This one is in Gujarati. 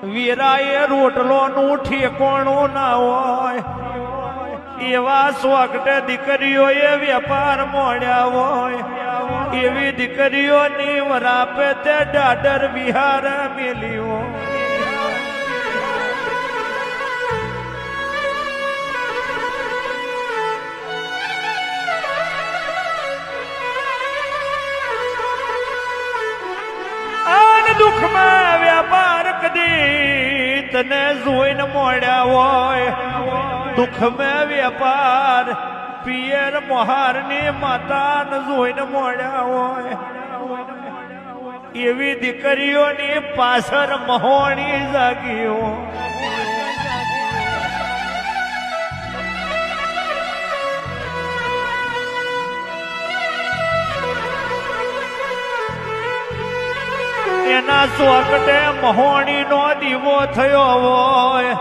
વીરાએ રોટલો નું ઠેકોણું ના હોય એવા સ્વગટે દીકરીઓએ વેપાર મોડ્યા હોય એવી દીકરીઓની વરાપે તે ડાડર વિહાર મેલ્યો દુઃખમાં વ્યાપાર કદી તને જોઈને મોડ્યા હોય દુઃખમાં વ્યાપાર પિયર મોહારની માતાને જોઈને મોડ્યા હોય એવી દીકરીઓની પાછળ મહોણી જાગી હોય એના સ્વગટે મહોણી નો દીવો થયો હોય